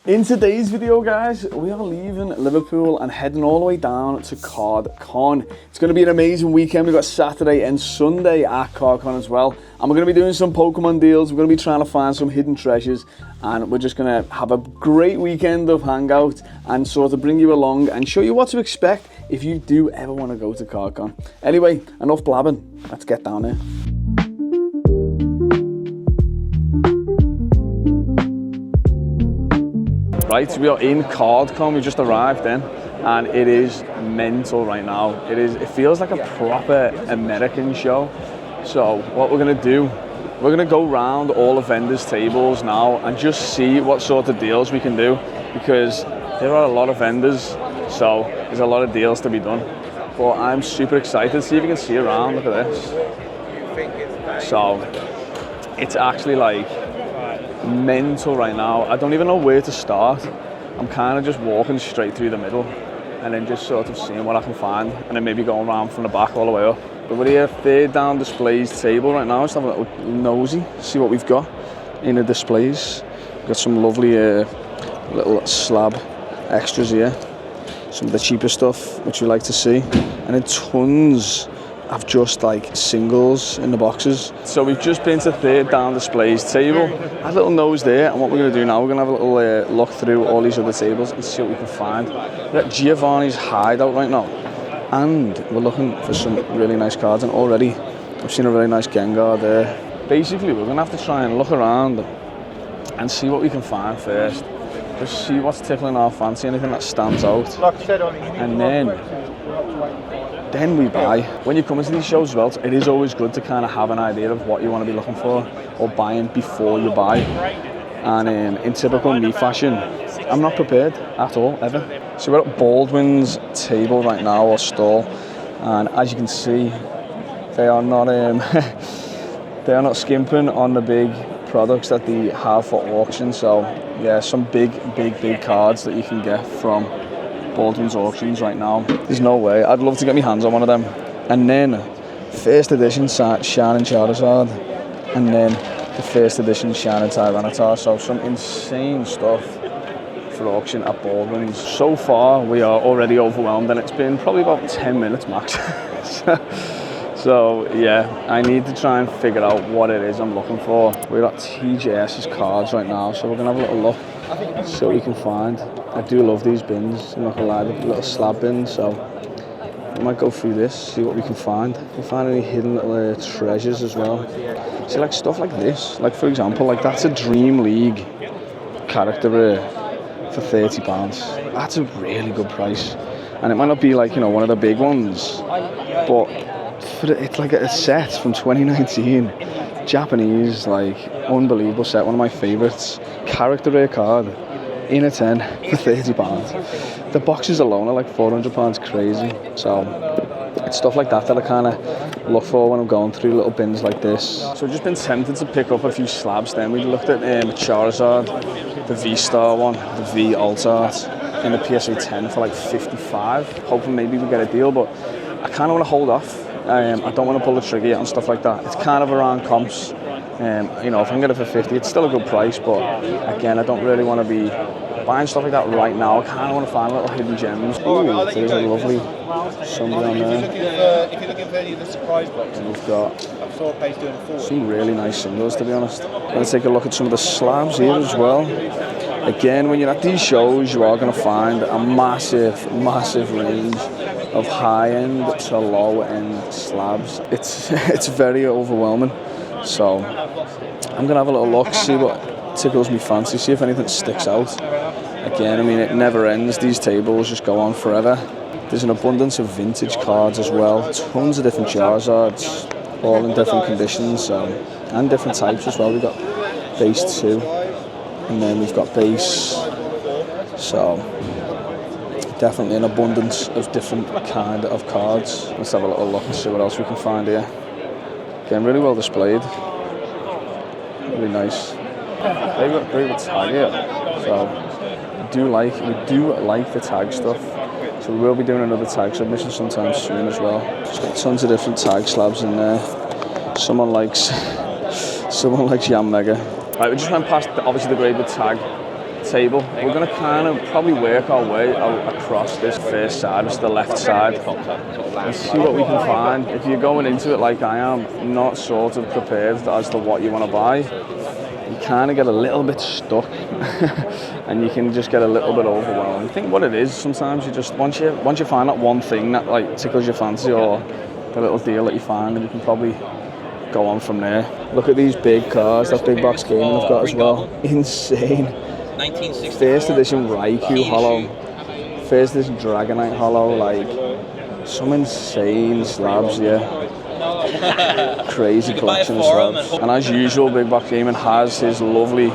In today's video, guys, we are leaving Liverpool and heading all the way down to Cardcon. It's going to be an amazing weekend. We've got Saturday and Sunday at Cardcon as well. And we're going to be doing some Pokemon deals. We're going to be trying to find some hidden treasures. And we're just going to have a great weekend of hangout and sort of bring you along and show you what to expect if you do ever want to go to Cardcon. Anyway, enough blabbing. Let's get down there. Right, we are in Cardcon. We just arrived in, and it is mental right now. It feels like a proper American show. So what we're gonna do, we're gonna go round all the vendors' tables now and just see what sort of deals we can do, because there are a lot of vendors, so there's a lot of deals to be done. But I'm super excited. See if you can see around. Look at this. So it's actually like mental right now. I don't even know where to start. I'm kind of just walking straight through the middle and then just sort of seeing what I can find, and then maybe going around from the back all the way up. But we're here, third down displays table right now. Just have a little nosy, see what we've got in the displays. We've got some lovely little slab extras here, some of the cheaper stuff which we like to see, and then tons of just like singles in the boxes. So we've just been to third down displays table. A little nose there, and what we're going to do now, we're going to have a little look through all these other tables and see what we can find. We're at Giovanni's hideout right now, and we're looking for some really nice cards, and already I've seen a really nice Gengar there. Basically, we're going to have to try and look around and see what we can find first. Just see what's tickling our fancy, anything that stands out, and then we buy. When you come into these shows as well, it is always good to kind of have an idea of what you want to be looking for or buying before you buy. And in typical me fashion, I'm not prepared at all, ever. So we're at Baldwin's table right now, or stall, and as you can see, they are not they are not skimping on the big products that they have for auction. So yeah, some big cards that you can get from Baldwin's auctions right now. There's no way. I'd love to get my hands on one of them. And then first edition Shining Charizard, and then the first edition Shining Tyranitar. So some insane stuff for auction at Baldwin's. So far we are already overwhelmed, and it's been probably about 10 minutes max. So yeah, I need to try and figure out what it is I'm looking for. We're at TJS's cards right now, so we're gonna have a little look, see what we can find. I do love these bins, I'm not gonna lie, the little slab bins, so we might go through this, see what we can find. If we find any hidden little treasures as well. See, like stuff like this, like for example, like that's a Dream League character for £30. That's a really good price. And it might not be like, you know, one of the big ones, but it's like a set from 2019. Japanese, like, unbelievable set, one of my favourites. Character rare card in a 10 for £30. The boxes alone are like £400, crazy. So it's stuff like that I kind of look for when I'm going through little bins like this. So I've just been tempted to pick up a few slabs then. We looked at Charizard, the V-Star one, the V Alt Art in the PSA 10 for like 55. Hoping maybe we get a deal, but I kind of want to hold off. I don't want to pull the trigger yet on stuff like that. It's kind of around comps. You know, if I can get it for 50, it's still a good price, but again, I don't really want to be buying stuff like that right now. I kind of want to find little hidden gems. Ooh, there's a lovely somebody on there. If you're looking for any of the surprise boxes, we've got some really nice singles, to be honest. I'm going to take a look at some of the slabs here as well. Again, when you're at these shows, you are going to find a massive range of high-end to low-end slabs. It's very overwhelming. So I'm gonna have a little look, see what tickles me fancy, see if anything sticks out. Again, I mean, it never ends. These tables just go on forever. There's an abundance of vintage cards as well. Tons of different Charizards, all in different conditions, and different types as well. We've got base 2, and then we've got base. So definitely an abundance of different kind of cards. Let's have a little look and see what else we can find here. Again, really well displayed. Really nice. They've got great tag here. So we do like the tag stuff. So we will be doing another tag submission sometime soon as well. Just got tons of different tag slabs in there. Someone likes Yam Mega. Right, we just went past obviously the graded tag table. We're going to kind of probably work our way across this first side, which is the left side, and see what we can find. If you're going into it like I am, not sort of prepared as to what you want to buy, you kind of get a little bit stuck and you can just get a little bit overwhelmed. I think what it is, sometimes you just, once you find that one thing that like tickles your fancy, or the little deal that you find, and you can probably go on from there. Look at these big cars that Big Box Gaming have got as well. Insane. First edition Raikou Hollow. First edition Dragonite Hollow. Like, some insane slabs, yeah. Crazy collection of slabs. And as usual, Big Box Gaming has his lovely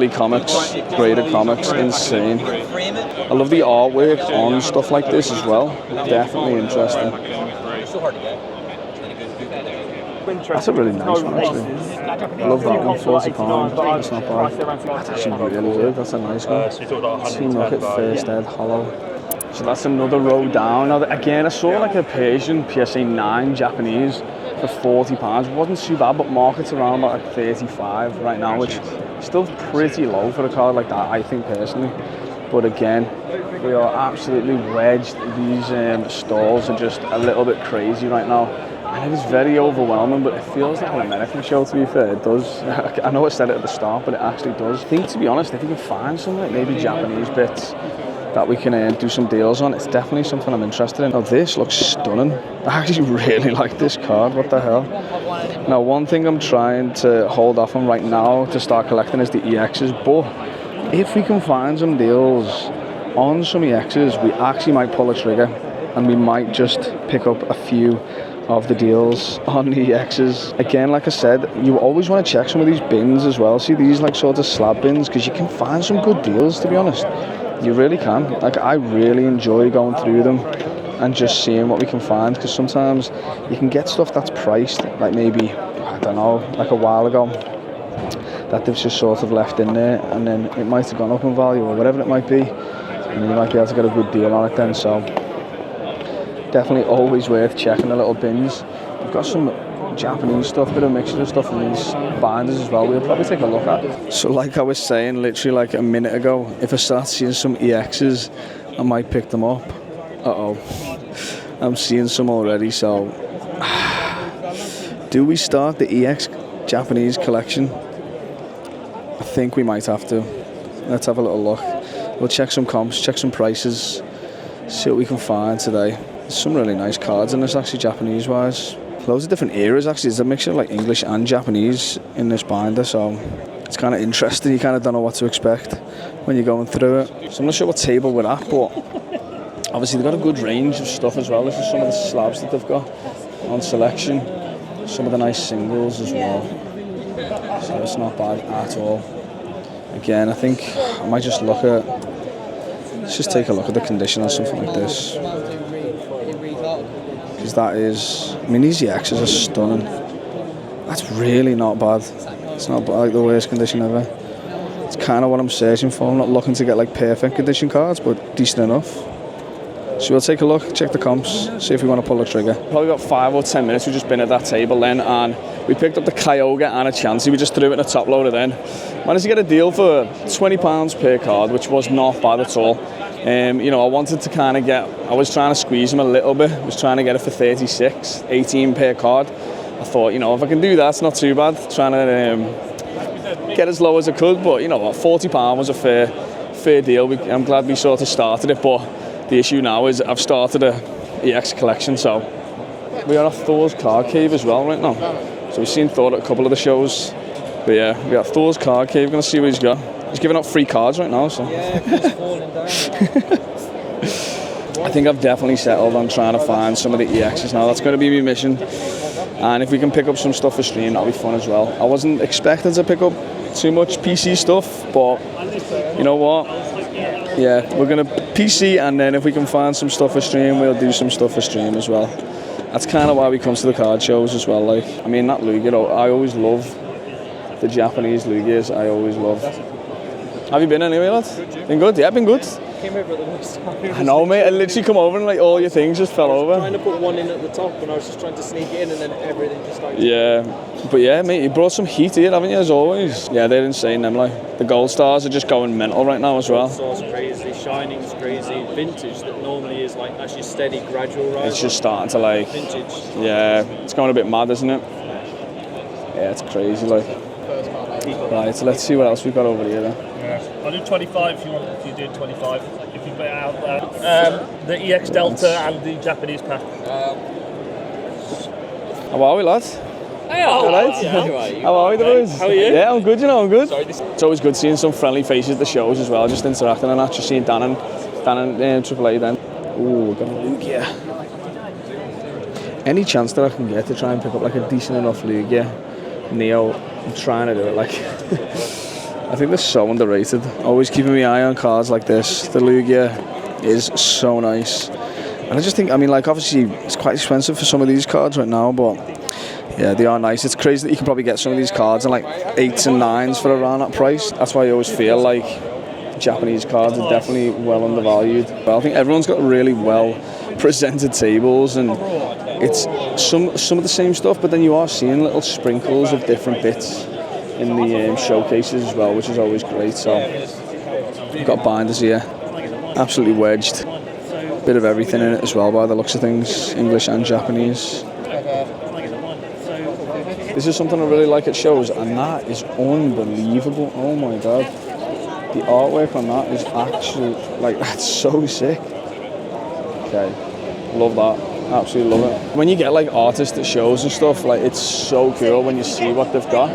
comics, graded comics. Insane. I love the artwork on stuff like this as well. Definitely interesting. That's a really nice one, actually. I love that one, £40. That's not bad. That's actually really good. That's a nice one. Team Rocket First Ed Hollow. So that's another row down. Now, again, I saw like a Persian PSA 9 Japanese for £40. It wasn't too bad, but market's around about like 35 right now, which is still pretty low for a card like that, I think, personally. But again, we are absolutely wedged. These stalls are just a little bit crazy right now. And it is very overwhelming, but it feels like an American show, to be fair. It does. I know I said it at the start, but it actually does. I think, to be honest, if you can find some like maybe Japanese bits that we can do some deals on, it's definitely something I'm interested in. Now, this looks stunning. I actually really like this card. What the hell? Now, one thing I'm trying to hold off on right now to start collecting is the EXs, but if we can find some deals on some EXs, we actually might pull a trigger and we might just pick up a few of the deals on the EXs. Again, like I said, you always want to check some of these bins as well. See these like sort of slab bins, because you can find some good deals, to be honest. You really can. Like, I really enjoy going through them and just seeing what we can find, because sometimes you can get stuff that's priced like maybe, I don't know, like a while ago, that they've just sort of left in there, and then it might have gone up in value or whatever it might be, and you might be able to get a good deal on it then. So definitely always worth checking the little bins. We've got some Japanese stuff, bit of a mixture of stuff in these binders as well. We'll probably take a look at. So like I was saying literally like a minute ago, if I start seeing some EXs, I might pick them up. I'm seeing some already. So do we start the EX Japanese collection? I think we might have to. Let's have a little look. We'll check some comps, check some prices, see what we can find today. There's some really nice cards in this, actually, Japanese wise. Loads of different eras, actually. There's a mixture of like English and Japanese in this binder, so it's kind of interesting. You kind of don't know what to expect when you're going through it. So I'm not sure what table we're at, but obviously they've got a good range of stuff as well. This is some of the slabs that they've got on selection. Some of the nice singles as well. So it's not bad at all. Again, I think I might just look at, let's just take a look at the condition on something like this. Because that is, I mean, these EXs are stunning. That's really not bad. It's not like the worst condition ever. It's kind of what I'm searching for. I'm not looking to get like perfect condition cards, but decent enough. So we'll take a look, check the comps, see if we want to pull the trigger. Probably got 5 or 10 minutes. We've just been at that table then, and we picked up the Kyogre and a Chansey. We just threw it in a top loader then. Managed to get a deal for £20 per card, which was not bad at all. You know, I wanted to kind of get, I was trying to squeeze him a little bit. I was trying to get it for 36, 18 per card. I thought, you know, if I can do that, it's not too bad. Trying to get as low as I could, but you know what, £40 was a fair deal. I'm glad we sort of started it, but the issue now is I've started a EX collection, so we are at Thor's Card Cave as well right now. So we've seen Thor at a couple of the shows, but yeah, we got Thor's Card Cave. Gonna see what he's got. He's giving out free cards right now, so. Yeah, he's falling down. I think I've definitely settled on trying to find some of the EXs now. That's going to be my mission. And if we can pick up some stuff for stream, that'll be fun as well. I wasn't expecting to pick up too much PC stuff, but you know what? Yeah, we're going to PC, and then if we can find some stuff for stream, we'll do some stuff for stream as well. That's kind of why we come to the card shows as well. Like, I mean, that Lugia, I always love the Japanese Lugias. I always love. Have you been anywhere, lad? Been good? Yeah, been good. came over at the worst time. I know, mate. I literally come over and like all your things just fell over. Trying to put one in at the top, and I was just trying to sneak it in, and then everything just started. Yeah, but yeah, mate, you brought some heat here, haven't you? As always. Yeah, they're insane. Them like the gold stars are just going mental right now as well. Stars crazy, shining's crazy. Vintage that normally is like actually steady, gradual rise. It's just starting to like. Vintage. Yeah, it's going a bit mad, isn't it? Yeah, it's crazy, like. Right, so let's see what else we've got over here then. Yeah. I'll do 25 if you want. If you do 25, if you put it out there. The EX Delta and the Japanese pack. How are we, lads? Hey, all right. How are we, the boys? How are you? Yeah, I'm good. You know, I'm good. It's always good seeing some friendly faces at the shows as well, just interacting and that. Just seeing Dan and AAA then. Ooh, we've got a Lugia. Any chance that I can get to try and pick up like a decent enough Lugia Neo, I'm trying to do it. Like, I think they're so underrated. Always keeping my eye on cards like this. The Lugia is so nice. And I just think, I mean, like, obviously it's quite expensive for some of these cards right now, but yeah, they are nice. It's crazy that you can probably get some of these cards in like 8s and 9s for around that price. That's why I always feel like Japanese cards are definitely well undervalued. But I think everyone's got really well presented tables, and it's some of the same stuff, but then you are seeing little sprinkles of different bits in the showcases as well, which is always great. So we've got binders here, absolutely wedged. Bit of everything in it as well by the looks of things, English and Japanese. This is something I really like at shows, and that is unbelievable. Oh my god, the artwork on that is actually, like, that's so sick. Okay, love that, absolutely love it. When you get like artists at shows and stuff, like, it's so cool when you see what they've got.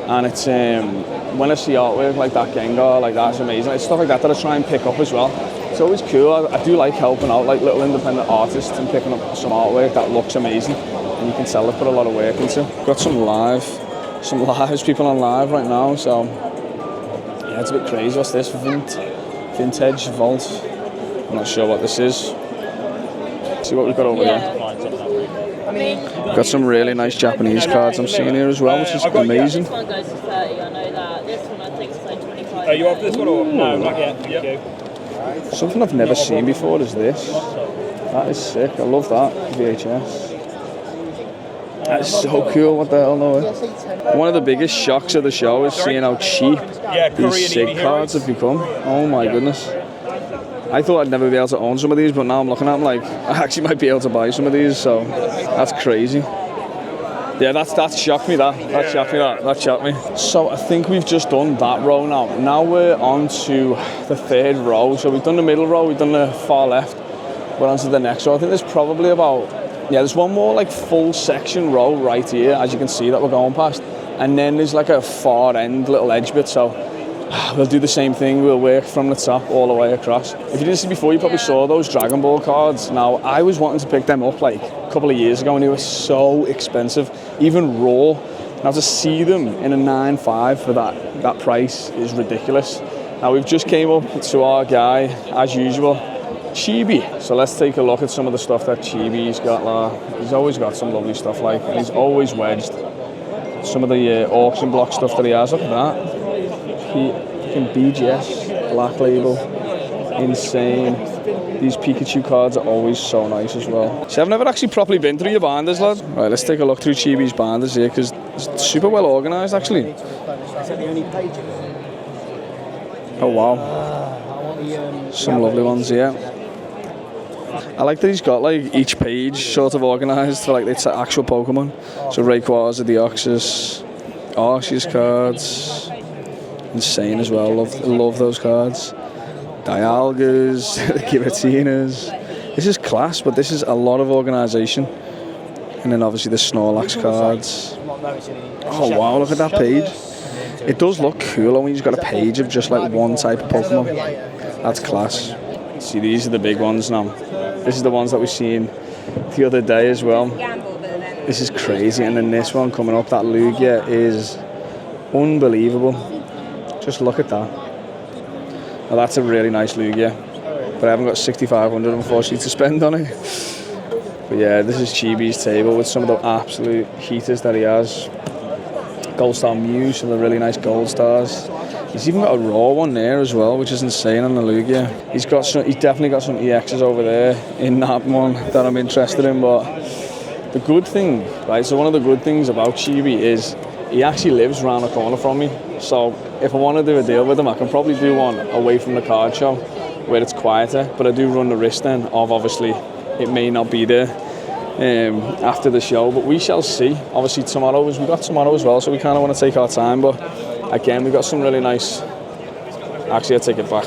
And it's when I see artwork like that Gengar, like, that's amazing. It's stuff like that I try and pick up as well. It's always cool. I do like helping out like little independent artists and picking up some artwork that looks amazing, and you can tell they put a lot of work into. Got some lives people on live right now, so yeah, it's a bit crazy. What's this? Vintage Vault. I'm not sure what this is. See what we've got over there. Got some really nice Japanese cards I'm seeing here as well, which is amazing. This one goes to 30, I know that. This one I think is like 25. Are you off this one or no? Not yet. Yep. Something I've never seen before is this. That is sick. I love that VHS. That is so cool. What the hell, no way. One of the biggest shocks of the show is seeing how cheap these SIG cards have become. Oh my goodness. I thought I'd never be able to own some of these, but now I'm looking at them like I actually might be able to buy some of these, so that's crazy. Yeah, that shocked me, that shocked me. So I think we've just done that row now. Now we're on to the third row. So we've done the middle row, we've done the far left, we're on to the next row. I think there's probably about, there's one more like full section row right here, as you can see, that we're going past. And then there's like a far end little edge bit, so we'll do the same thing. We'll work from the top all the way across. If you didn't see before, you probably saw those Dragon Ball cards. Now, I was wanting to pick them up like a couple of years ago, and they were so expensive, even raw. Now to see them in a 9.5 for that price is ridiculous. Now we've just came up to our guy, as usual, Chibi. So let's take a look at some of the stuff that Chibi's got. He's always got some lovely stuff, like, and he's always wedged. Some of the auction block stuff that he has, look at that. BGS, Black Label, insane. These Pikachu cards are always so nice as well. See, I've never actually properly been through your binders, lad. Right, let's take a look through Chibi's binders here, because it's super well organised, actually. Is that the only page? Oh, wow. Some lovely ones here. I like that he's got like each page sort of organised for like its actual Pokemon. So Rayquaza, Deoxys, Arceus cards. Insane as well. Love those cards. Dialgas, Giratinas. This is class, but this is a lot of organisation. And then obviously the Snorlax cards. Oh wow, look at that page. It does look cool when you've got a page of just like one type of Pokemon. That's class. See, these are the big ones now. This is the ones that we've seen the other day as well. This is crazy. And then this one coming up, that Lugia, is unbelievable. Just look at that. Now that's a really nice Lugia, but I haven't got 6,500 unfortunately to spend on it. But yeah, this is Chibi's table with some of the absolute heaters that he has. Gold Star Mew, some of the really nice gold stars. He's even got a raw one there as well, which is insane on the Lugia. He's definitely got some EXs over there in that one that I'm interested in. But the good thing, right? So one of the good things about Chibi is he actually lives around the corner from me. So if I want to do a deal with him, I can probably do one away from the card show where it's quieter. But I do run the risk then of obviously it may not be there after the show. But we shall see. Obviously we've got tomorrow as well, so we kind of want to take our time. But again, we've got some really nice... Actually, I take it back.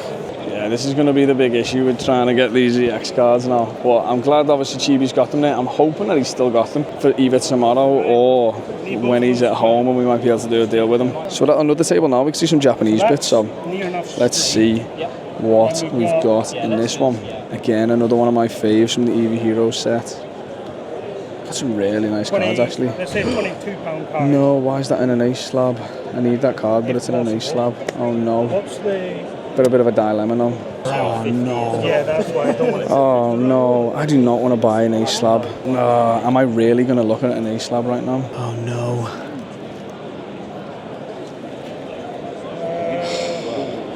Yeah, this is going to be the big issue with trying to get these EX cards now. But I'm glad obviously Chibi's got them there. I'm hoping that he's still got them for either tomorrow or when he's at home and we might be able to do a deal with him. So we're at another table now. We can see some Japanese bits. So let's see what we've got in this one. Again, another one of my faves from the EV Heroes set. Got some really nice cards actually. Let's say £22 card. No, why is that in an ace slab? I need that card, but it's in an ace slab. Oh no. What's the... Got a bit of a dilemma now. Oh no. Yeah, that's why I don't want to... Oh no, I do not want to buy an ace slab. Am I really going to look at an ace slab right now? Oh no.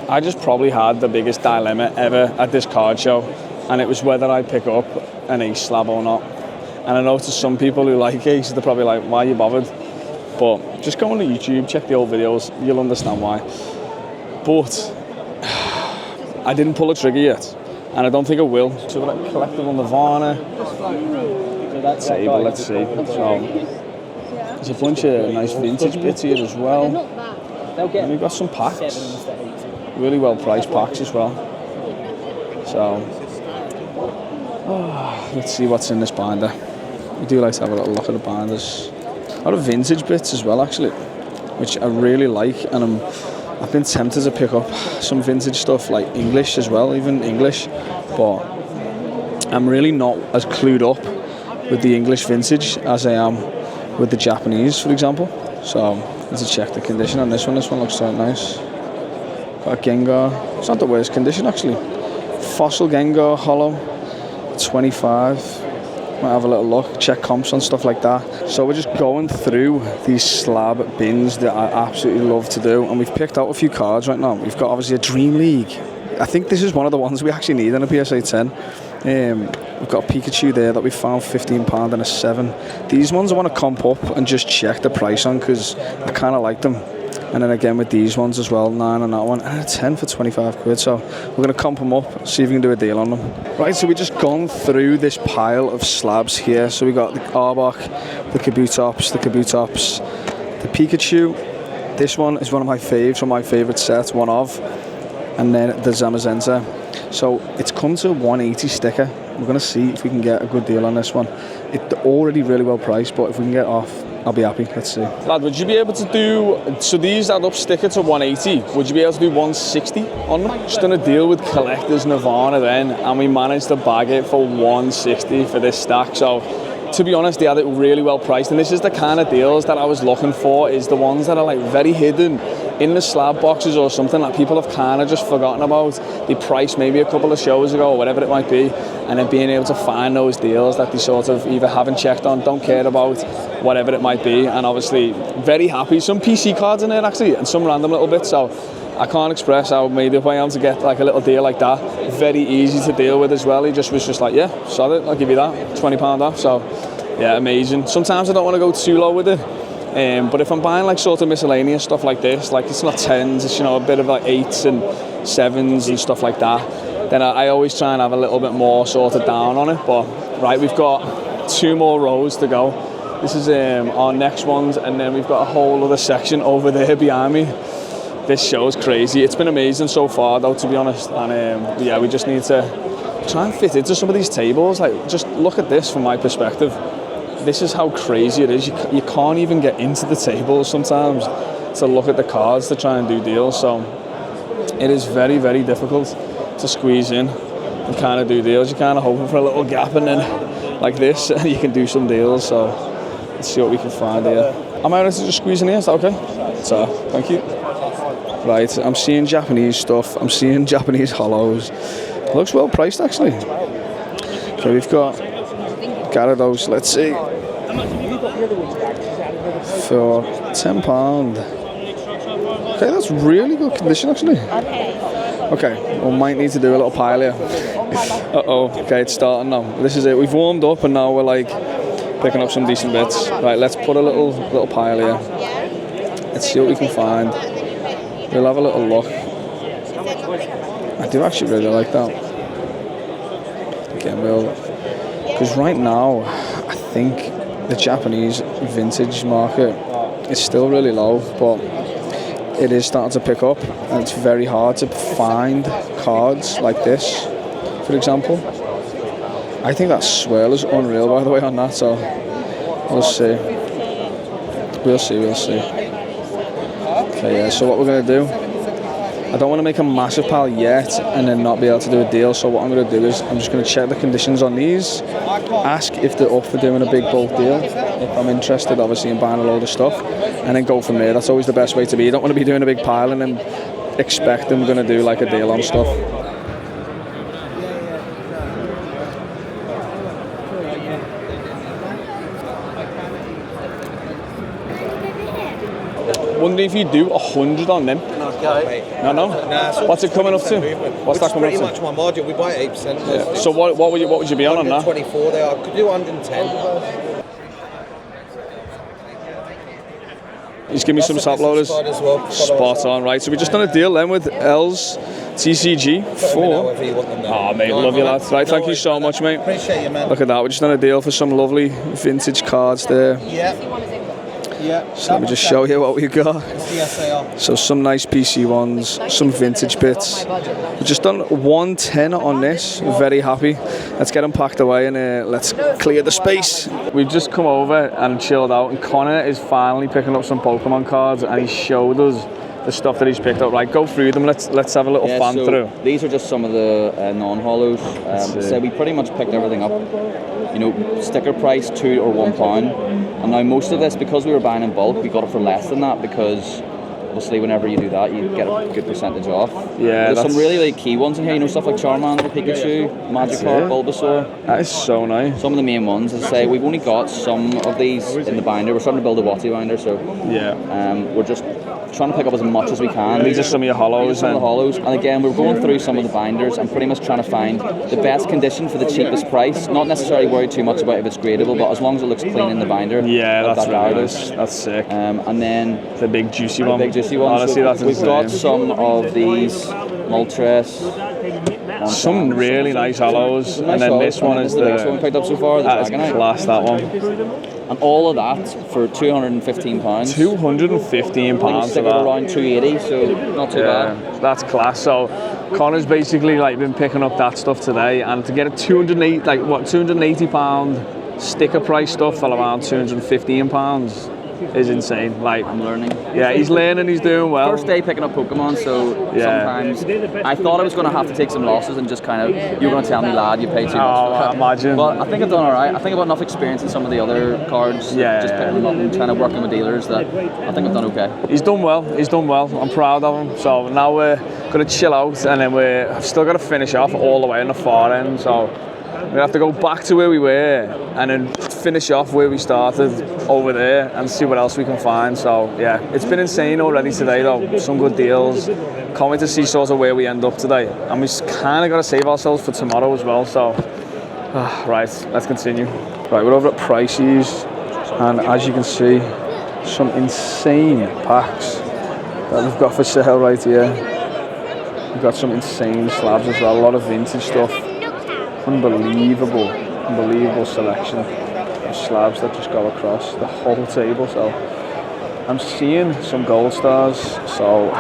I just probably had the biggest dilemma ever at this card show, and it was whether I'd pick up an ace slab or not. And I know to some people who like aces, they're probably like, why are you bothered? But just go on to YouTube, check the old videos, you'll understand why. But I didn't pull a trigger yet, and I don't think I will. So we're like collectible Nirvana. Table, let's see. So there's a bunch of nice vintage bits here as well. And we've got some packs. Really well priced packs as well. So let's see what's in this binder. We do like to have a little look at the binders. A lot of vintage bits as well actually, which I really like, and I've been tempted to pick up some vintage stuff like English as well, even English, but I'm really not as clued up with the English vintage as I am with the Japanese, for example. So let's check the condition on this one. This one looks so nice. Got a Gengar. It's not the worst condition actually. Fossil Gengar Hollow, 25. Might have a little look, check comps and stuff like that. So we're just going through these slab bins that I absolutely love to do, and we've picked out a few cards right now. We've got obviously a Dream League. I think this is one of the ones we actually need in a PSA 10. We've got a Pikachu there that we found £15 and a 7. These ones I want to comp up and just check the price on because I kind of like them. And then again with these ones as well, 9 on that one, and a 10 for 25 quid. So we're going to comp them up, see if we can do a deal on them. Right, so we've just gone through this pile of slabs here. So we got the Arbok, the Kabutops, the Pikachu. This one is one of my faves, from my favourite set, one of. And then the Zamazenta. So it's come to 180 sticker. We're going to see if we can get a good deal on this one. It's already really well priced, but if we can get off, I'll be happy. Let's see. Lad, would you be able to do... So these add up sticker to 180. Would you be able to do 160 on them? Just done a deal with Collectors Nirvana then, and we managed to bag it for 160 for this stack. So to be honest, they had it really well priced. And this is the kind of deals that I was looking for, is the ones that are like very hidden in the slab boxes or something that people have kind of just forgotten about. They priced maybe a couple of shows ago or whatever it might be, and then being able to find those deals that they sort of either haven't checked on, don't care about, whatever it might be. And obviously very happy. Some PC cards in there actually, and some random little bits. So I can't express how made up I am to get like a little deal like that. Very easy to deal with as well. He just was just like, yeah, solid, I'll give you that, £20 off. So yeah, amazing. Sometimes I don't want to go too low with it. But if I'm buying like sort of miscellaneous stuff like this, like it's not 10s, it's, you know, a bit of like 8s and 7s and stuff like that, then I always try and have a little bit more sort of down on it. But right, we've got 2 more rows to go. This is our next ones, and then we've got a whole other section over there behind me. This show is crazy. It's been amazing so far though, to be honest. And yeah, we just need to try and fit into some of these tables. Like, just look at this from my perspective. This is how crazy it is. You can't even get into the tables sometimes to look at the cards to try and do deals. So it is very, very difficult to squeeze in and kind of do deals. You're kind of hoping for a little gap, and then like this, you can do some deals. So let's see what we can find here. Am I ready to just squeeze in here? Is that okay? So, thank you. Right, I'm seeing Japanese stuff. I'm seeing Japanese hollows. Looks well priced actually. Okay, we've got Gyarados, let's see. For £10. Okay, that's really good condition actually. Okay, we might need to do a little pile here. Okay, it's starting now. This is it. We've warmed up and now we're like picking up some decent bits. Right, let's put a little pile here. Let's see what we can find. We'll have a little look. I do actually really like that. Again, because right now I think the Japanese vintage market is still really low, but it is starting to pick up, and it's very hard to find cards like this, for example. I think that swirl is unreal, by the way, on that, so we'll see. We'll see. Okay, yeah, so what we're going to do, I don't want to make a massive pile yet and then not be able to do a deal, so what I'm going to do is I'm just going to check the conditions on these, ask if they're up for doing a big bulk deal, if I'm interested obviously in buying a load of stuff, and then go from there. That's always the best way to be. You don't want to be doing a big pile and then expect them going to do like a deal on stuff. Wondering if you do 100 on them. No. What's it coming up to? What's that coming up to? Pretty much my margin. We buy 8%. Yeah. So what would you be on that? 124 there. I could do 110. He's giving me some top loaders. Well. Spot on, right? So we just done a deal then with L's TCG 4. Oh mate, love you lads. Right, thank you so much, mate. Appreciate you, man. Look at that. We just done a deal for some lovely vintage cards there. Yeah. So let me just show you what we've got. DSAR. So some nice PC ones, some vintage bits. We've just done 110 on this. Very happy. Let's get them packed away and let's clear the space. We've just come over and chilled out, and Connor is finally picking up some Pokemon cards, and he showed us the stuff that he's picked up. Right, go through them. Let's have a little fan through. These are just some of the non-hollows. So we pretty much picked everything up. You know, sticker price £2 or £1. And now most of this, because we were buying in bulk, we got it for less than that, because obviously whenever you do that, you get a good percentage off. Yeah, there's some really key ones in here. You know, stuff like Charmander, Pikachu, Magikarp, Bulbasaur. That is so nice. Some of the main ones. As I say, we've only got some of these in the binder. We're starting to build a Watty binder, so we're just trying to pick up as much as we can. These are some of your hollows. Some of the hollows. And again, we're going through some of the binders and pretty much trying to find the best condition for the cheapest price. Not necessarily worried too much about if it's gradable, but as long as it looks clean in the binder. Yeah, that's really nice. That's sick. And then the big juicy one. Big juicy one. Honestly, that's we've got some of these Moltres. Some really nice hollows, and then this one is the next one we picked up so far. That is class, that one. And all of that for £215. £215 for that. Around 280, so not too bad. That's class. So Connor's basically been picking up that stuff today, and to get a £280 sticker price stuff for around £215 is insane. I'm learning. Yeah, he's learning, he's doing well. First day picking up Pokemon, so sometimes I thought I was going to have to take some losses and just kind of, you were going to tell me, lad, you paid too much for that. Imagine. But I think I've done alright. I think I've got enough experience in some of the other cards, just picking them up and trying to work with dealers, that I think I've done okay. He's done well, I'm proud of him. So now we're going to chill out, and then we've still got to finish off all the way on the far end, so we're going to have to go back to where we were and then finish off where we started over there and see what else we can find. So yeah, it's been insane already today though. Some good deals. Can't wait to see sort of where we end up today. And we kind of got to save ourselves for tomorrow as well. So, right, let's continue. Right, we're over at Pricey's, and as you can see, some insane packs that we've got for sale right here. We've got some insane slabs as well, a lot of vintage stuff. Unbelievable selection of slabs that just go across the whole table. So I'm seeing some gold stars, so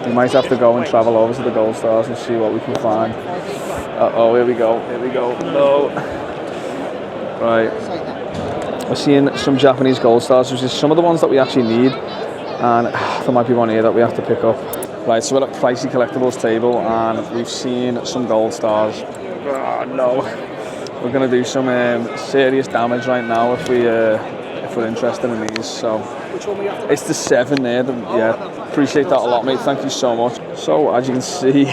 we might have to go and travel over to the gold stars and see what we can find. Here we go. No. Right, we're seeing some Japanese gold stars, which is some of the ones that we actually need, and there might be one here that we have to pick up. Right, so we're at Pricey Collectibles table, and we've seen some gold stars. No, we're going to do some serious damage right now if we're interested in these. So it's the 7 there. Yeah, appreciate that a lot, mate. Thank you so much. So as you can see,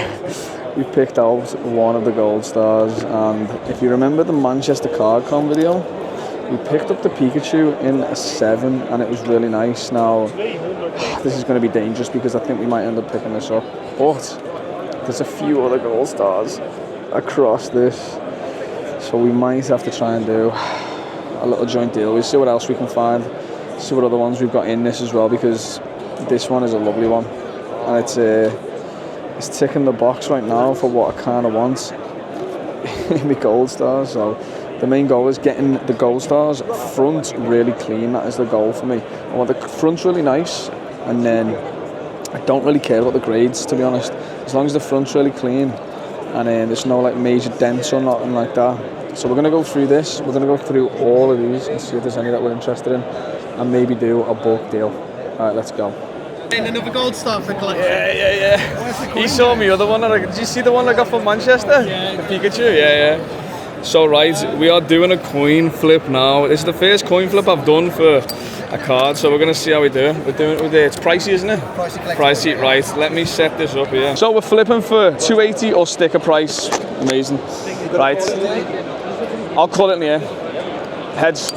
we picked out one of the gold stars, and if you remember the Manchester Cardcon video, We picked up the Pikachu in a 7 and it was really nice. Now, this is going to be dangerous because I think we might end up picking this up. But there's a few other gold stars across this. So we might have to try and do a little joint deal. We'll see what else we can find. See what other ones we've got in this as well, because this one is a lovely one. And it's ticking the box right now for what I kind of want in the gold stars. So the main goal is getting the gold stars front really clean. That is the goal for me. I want the front's really nice, and then I don't really care about the grades, to be honest. As long as the front's really clean and there's no like major dents or nothing like that. So we're going to go through this. We're going to go through all of these and see if there's any that we're interested in, and maybe do a bulk deal. All right, let's go. Another gold star for collection. Yeah. He saw me other one. Did you see the one I got from Manchester? Yeah. The Pikachu? Yeah. So right, we are doing a coin flip now. This is the first coin flip I've done for a card, so we're going to see how we do. We're doing it with it's pricey, isn't it? Pricey, right. Let me set this up here. So we're flipping for 280 or sticker price. Amazing. Right. I'll call it in the air. Heads.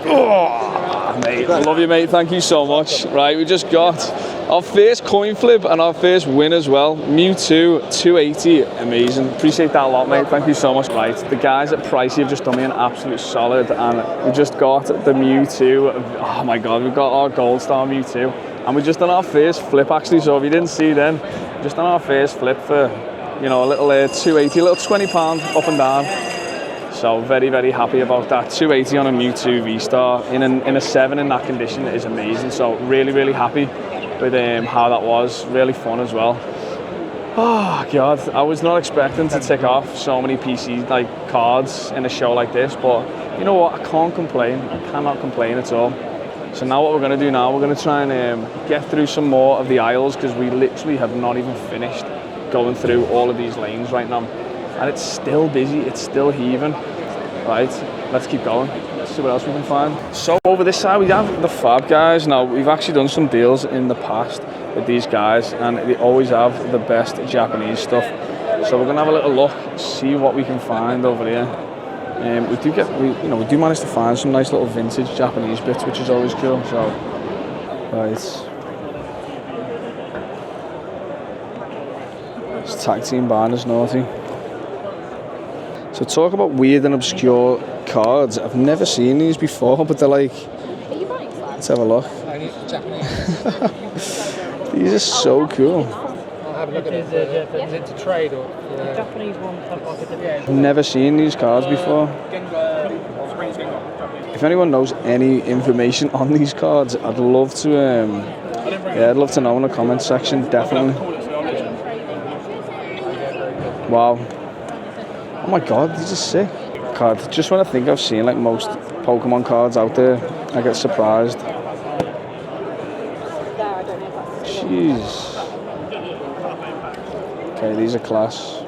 Oh, mate, I love you, mate. Thank you so much. Right, we just got our first coin flip and our first win as well. Mewtwo, 280, amazing. Appreciate that a lot, mate. Thank you so much. Right, the guys at Pricey have just done me an absolute solid, and we just got the Mewtwo. Oh my God, we've got our gold star Mewtwo, and we just done our first flip actually. So if you didn't see then, just done our first flip for, you know, a little 280, a little £20 up and down. So very, very happy about that. 280 on a Mewtwo V-Star in a 7 in that condition is amazing. So really, really happy with how that was. Really fun as well. Oh God, I was not expecting to tick off so many PC like cards in a show like this, but you know what? I can't complain. I cannot complain at all. So now what we're going to do now, we're going to try and get through some more of the aisles, because we literally have not even finished going through all of these lanes right now. And it's still busy, it's still heaving. Right, let's keep going. Let's see what else we can find. So over this side we have the Fab guys. Now we've actually done some deals in the past with these guys, and they always have the best Japanese stuff. So we're gonna have a little look, see what we can find over here. We do manage to find some nice little vintage Japanese bits, which is always cool. So right, it's tag team banners, naughty. So talk about weird and obscure cards. I've never seen these before, but they're like... Are you buying slabs? Let's have a look. These are so cool. I'll have a look at it. Is it to trade or... The Japanese one have like a different... I've never seen these cards before. If anyone knows any information on these cards, I'd love to... I'd love to know in the comments section, definitely. Wow. Oh my God, these are sick. Card. Just when I think I've seen like most Pokemon cards out there, I get surprised. Jeez. Okay, these are class.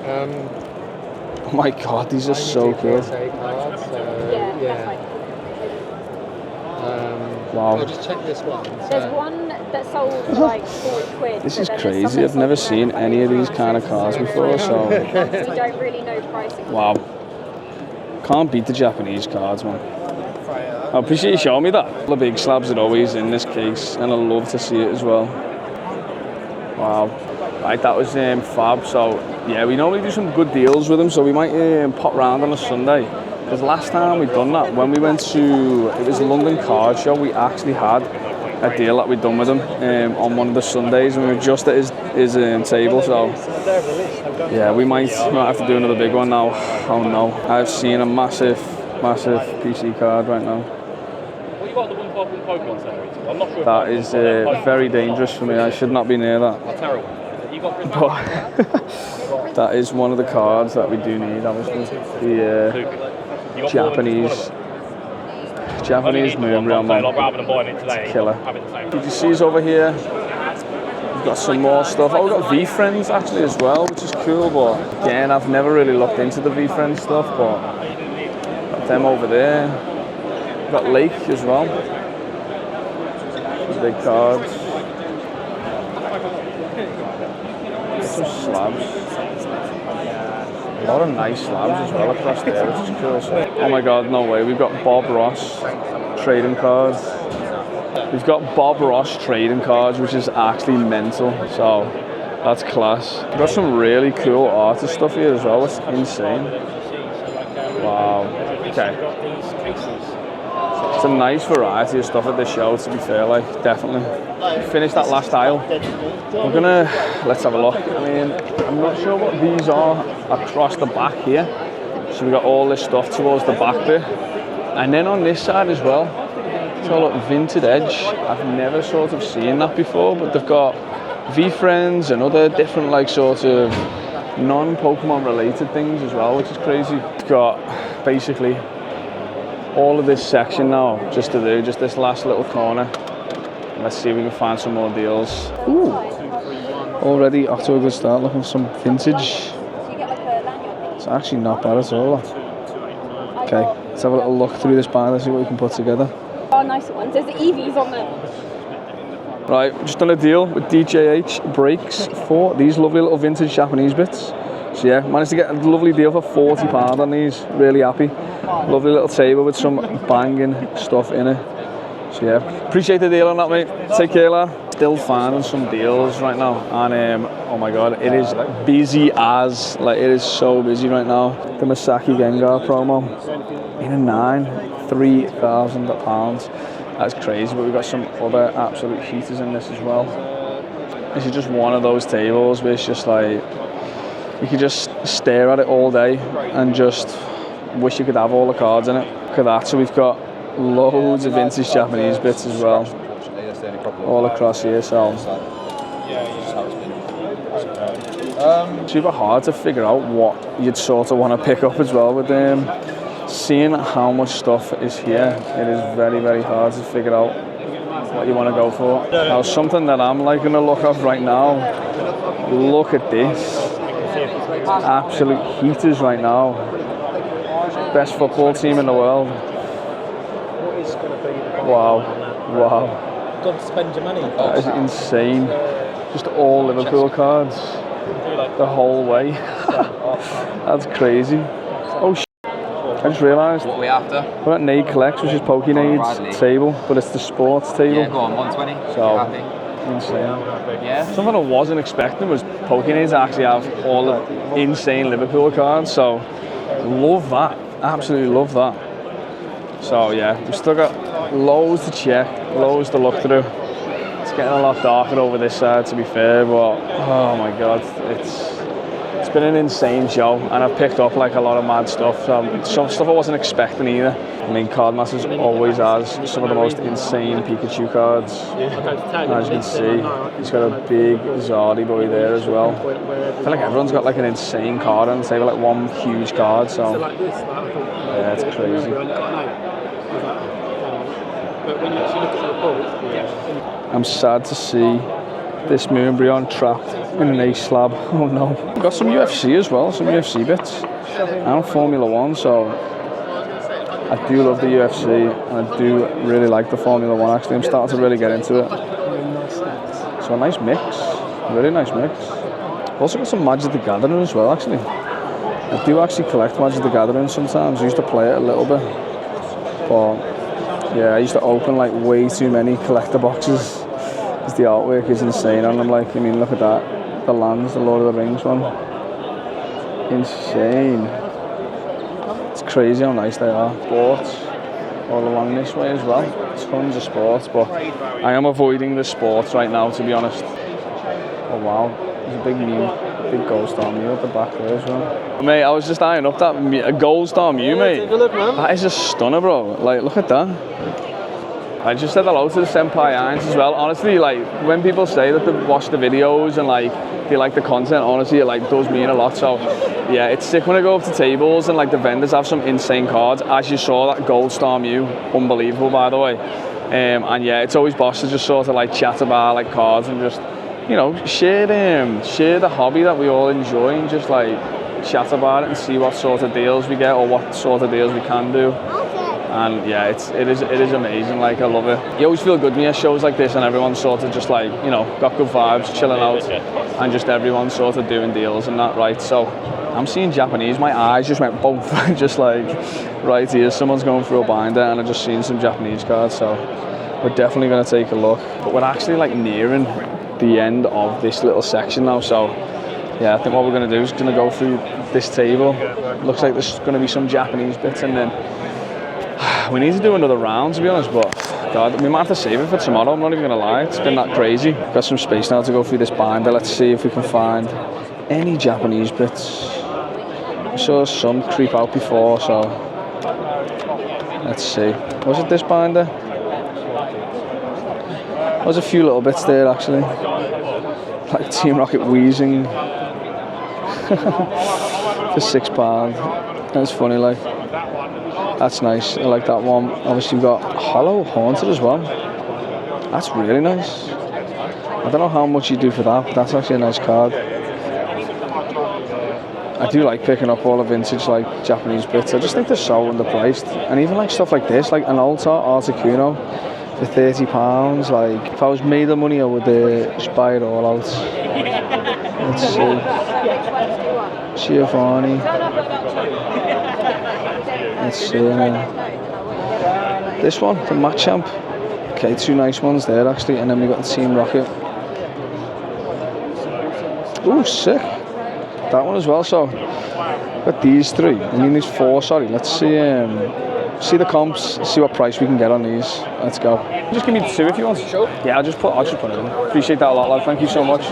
Oh my God, these are so cool. Wow. I'll just check this one. There's one that sold for like 40 quid. This is crazy. I've never seen any of these kind of cards before, so... We don't really know pricing. Wow. Can't beat the Japanese cards, man. I appreciate you showing me that. The big slabs are always in this case, and I love to see it as well. Wow. Right, that was Fab. So, yeah, we normally do some good deals with them, so we might pop round on a Sunday. Because last time we'd done that, when we went to, it was the London Card Show, we actually had a deal that we'd done with him on one of the Sundays, and we were just at his table, so yeah, we might have to do another big one now. Oh no, I've seen a massive PC card right now. That is very dangerous for me. I should not be near that. But that is one of the cards that we do need, obviously. The Japanese Moonreal, man. It's a killer. Did you see us over here? We've got some more stuff. Oh, we've got V-Friends actually as well, which is cool, but again, I've never really looked into the V-Friends stuff, but got them over there. We've got Lake as well. Some big cards. Some slabs. A lot of nice slabs as well across there, which is cool. So, oh my god, no way. We've got Bob Ross trading cards. We've got Bob Ross trading cards, which is actually mental. So that's class. We've got some really cool artist stuff here as well. It's insane. Wow. Okay. It's a nice variety of stuff at this show, to be fair, like, definitely. Finish that last aisle. We're gonna, let's have a look. I mean, I'm not sure what these are across the back here. So we've got all this stuff towards the back bit. And then on this side as well, so look, Vintage Edge. I've never sort of seen that before, but they've got V-Friends and other different, like, sort of non-Pokemon related things as well, which is crazy. It's got basically all of this section now just to do, just this last little corner. Let's see if we can find some more deals. Ooh, already off to a good start looking for some vintage. It's actually not bad at all. Okay, let's have a little look through this binder, see what we can put together. Oh, nicer ones. There's the EVs on there. Right, just done a deal with DJH Brakes for these lovely little vintage Japanese bits. So yeah, managed to get a lovely deal for £40 on these. Really happy. Lovely little table with some banging stuff in it. So yeah, appreciate the deal on that, mate. Take care, lad. Still finding some deals right now, and oh my god, it is busy as, like, it is so busy right now. The Masaki Gengar promo in a 9, £3,000. That's crazy, but we've got some other absolute heaters in this as well. This is just one of those tables where it's just like, you can just stare at it all day and just wish you could have all the cards in it. Look at that. So we've got loads of vintage Japanese bits as well, all across here. So super hard to figure out what you'd sort of want to pick up as well with them. Seeing how much stuff is here, it is very, very hard to figure out what you want to go for. Now, something that I'm liking the look of right now, look at this. Absolute heaters right now. Best football team in the world. Wow, wow. Don't spend your money. That is insane. Just all Liverpool cards the whole way. That's crazy. Oh shit. I just realised. What are we after? We're at Nade Collects, which is Pokenade's table, but it's the sports table. Yeah, go on, 120. So, happy. insane. Yeah. Something I wasn't expecting was Pokenade's actually have all the insane Liverpool cards, so love that. Absolutely love that. So yeah, we've still got loads to check, loads to look through. It's getting a lot darker over this side, to be fair, but oh my god, it's been an insane show, and I've picked up like a lot of mad stuff. Some stuff I wasn't expecting either. I mean, Cardmasters always has some of the most insane Pikachu cards. As you can see, he's got a big Zardy boy there as well. I feel like everyone's got like an insane card on the table, like one huge card, so yeah, it's crazy. I'm sad to see this Moonbryon trapped in an ace slab. Oh no. We've got some UFC as well, some UFC bits. I'm Formula 1, so I do love the UFC, and I do really like the Formula 1 actually. I'm starting to really get into it. So a nice mix, really nice mix. I've also got some Magic the Gathering as well actually. I do actually collect Magic the Gathering sometimes. I used to play it a little bit. But yeah, I used to open like way too many collector boxes. The artwork is insane on them. Like, I mean, look at that. The lands, the Lord of the Rings one. Insane. It's crazy how nice they are. Sports all along this way as well. Tons of sports, but I am avoiding the sports right now, to be honest. Oh wow, there's a big Gold Star Mew at the back there as well. Mate, I was just eyeing up that a Gold Star Mew, mate. Take a look, man. That is a stunner, bro. Like, look at that. I just said hello to the Senpai Irons as well. Honestly, like, when people say that they watch the videos and like they like the content, honestly, it like does mean a lot. So yeah, it's sick when I go up to tables and like the vendors have some insane cards. As you saw, that Gold Star Mew, unbelievable by the way. And yeah, it's always boss to just sort of like chat about like cards and just, you know, share the hobby that we all enjoy and just like chat about it and see what sort of deals we get or what sort of deals we can do. And yeah, it is amazing. Like, I love it. You always feel good when you have shows like this and everyone's sort of just like, you know, got good vibes, chilling out, and just everyone's sort of doing deals and that, right? So I'm seeing Japanese. My eyes just went boom, just like right here. Someone's going through a binder, and I've just seen some Japanese cards. So we're definitely going to take a look. But we're actually like nearing the end of this little section now. So yeah, I think what we're going to do is going to go through this table. Looks like there's going to be some Japanese bits, and then we need to do another round, to be honest. But God, we might have to save it for tomorrow. I'm not even going to lie. It's been that crazy. Got some space now to go through this binder. Let's see if we can find any Japanese bits. I saw some creep out before, so let's see. Was it this binder? There's a few little bits there actually, like Team Rocket wheezing for £6. That's funny, like, that's nice. I like that one. Obviously we've got Hollow Haunted as well. That's really nice. I don't know how much you do for that, but that's actually a nice card. I do like picking up all the vintage like Japanese bits. I just think they're so underpriced, and even like stuff like this, like an Articuno for £30. Like, if I was made of money, I would just buy it all out. Let's see. Giovanni. Let's see. This one, the Machamp. Okay, two nice ones there actually, and then we got the Team Rocket. Ooh, sick. That one as well. So got these three. I mean, these four. Sorry. Let's see the comps. See what price we can get on these. Let's go. Just give me two if you want. Sure. Yeah, I'll just put it in. Appreciate that a lot, lad. Thank you so much.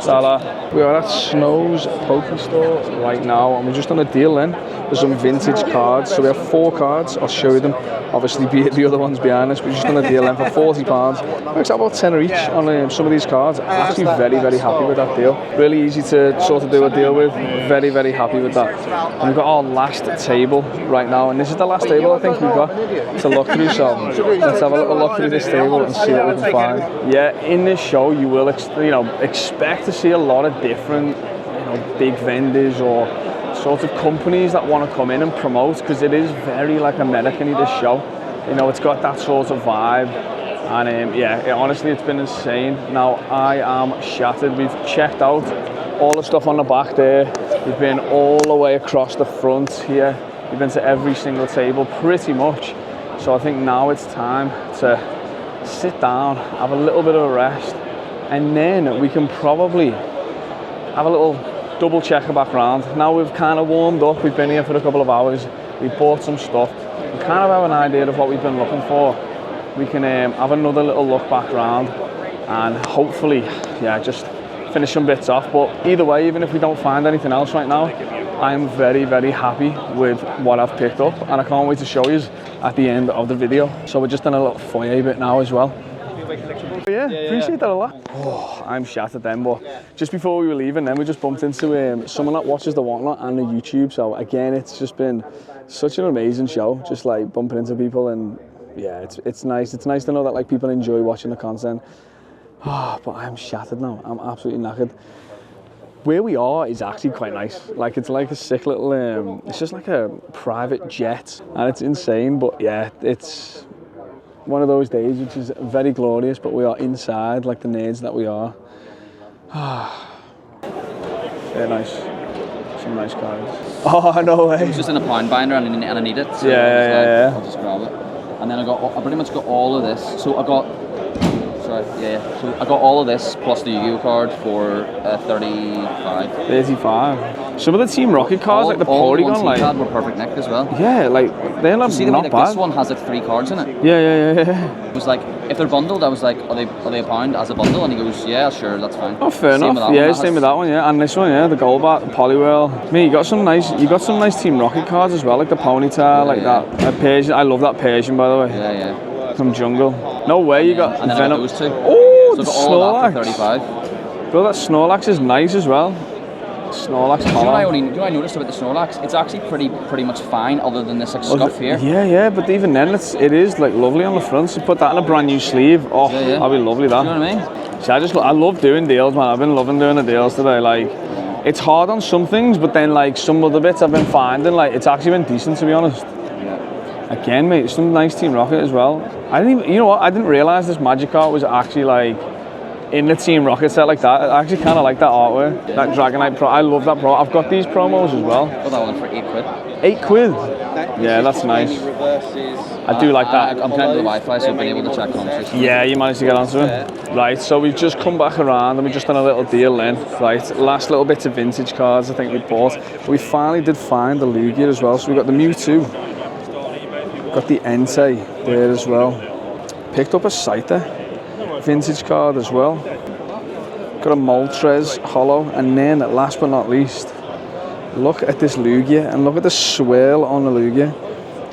Salah. We are at Snow's Poke Store right now, and we're just on a deal then. There's some vintage cards. So we have 4 cards. I'll show you them. Obviously, the other ones behind us. We're just on a deal then for £40. Works out about £10 each on some of these cards. I'm actually very, very happy with that deal. Really easy to sort of do a deal with. Very, very happy with that. And we've got our last table right now, and this is the last table I think we've got to look through. So let's have a little look through this table and see what we can find. Yeah, in this show you will expect to see a lot of different big vendors or sort of companies that want to come in and promote, because it is very like American-y, this show. It's got that sort of vibe, and honestly it's been insane. Now I am shattered. We've checked out all the stuff on the back there. We've been all the way across the front here. We've been to every single table pretty much. So I think now it's time to sit down, have a little bit of a rest, and then we can probably have a little double checker back round. Now we've kind of warmed up, we've been here for a couple of hours, we bought some stuff, we kind of have an idea of what we've been looking for. We can have another little look back round and hopefully, just finish some bits off. But either way, even if we don't find anything else right now, I'm very, very happy with what I've picked up, and I can't wait to show you at the end of the video. So we're just on a little foyer bit now as well. Yeah, appreciate that a lot. Oh, I'm shattered then, but just before we were leaving then we just bumped into someone that watches the Whatnot and the YouTube. So again, it's just been such an amazing show, just like bumping into people, and yeah, it's nice. It's nice to know that like people enjoy watching the content. Oh, but I'm shattered now. I'm absolutely knackered. Where we are is actually quite nice. Like, it's like a sick little, it's just like a private jet, and it's insane. But yeah, it's one of those days which is very glorious, but we are inside like the nerds that we are. Very nice. Some nice cards. Oh, no way. It was just in a pound binder and I need it. So I'll just grab it. And then I pretty much got all of this. So I got, so I got all of this plus the Yu-Gi-Oh card for 35. 35. Some of the Team Rocket cards, like the Polygon, like had were perfect nicked as well. Yeah, like they're not, see the not way, bad. This one has like 3 cards in it. Yeah. It was like, if they're bundled, I was like, are they a pound as a bundle? And he goes, yeah, sure, that's fine. Oh, fair enough. Yeah, same with that one. Yeah, and this one, the Golbat, the Poliwhirl. Me, you got some nice Team Rocket cards as well, like the Ponytail, that Persian. I love that Persian, by the way. Yeah. From Jungle. No way, you got and then Venom. I got those 2. Oh, so the I got all of that for 35. Bro, that Snorlax is nice as well. Snorlax. Do you know what I noticed about the Snorlax? It's actually pretty much fine, other than this like scuff here. Yeah, but even then, it is like lovely on the front. So put that in a brand new sleeve. Oh, that'd be lovely. That. Do you know what I mean? See, I love doing deals, man. I've been loving doing the deals today. Like, it's hard on some things, but then like some other bits I've been finding, like it's actually been decent, to be honest. Again, mate, some nice Team Rocket as well. I didn't even, you know what? I didn't realise this Magikarp was actually like in the Team Rocket set like that. I actually kind of like that artwork. That Dragonite Pro. I love that Pro. I've got these promos as well. Got that one for £8. 8 quid. Yeah, that's nice. I do like that. I'm connected to the Wi-Fi, so I've been able to check on. Yeah, you managed to get onto it. Right, so we've just come back around and we've just done a little deal then. Right, last little bits of vintage cards I think we bought. We finally did find the Lugia as well. So we got the Mewtwo. Got the Entei there as well. Picked up a Scyther vintage card as well. Got a Moltres holo, and then last but not least, look at this Lugia and look at the swirl on the Lugia.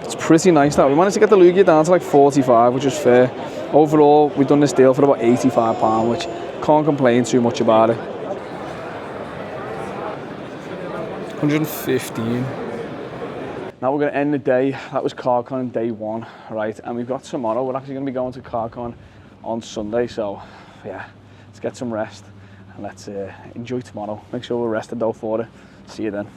It's pretty nice now. We managed to get the Lugia down to like 45, which is fair. Overall, we've done this deal for about £85, which can't complain too much about it. 115. Now we're going to end the day. That was Cardcon day 1, right? And we've got tomorrow. We're actually going to be going to Cardcon on Sunday. So, yeah, let's get some rest and let's enjoy tomorrow. Make sure we're rested though for it. See you then.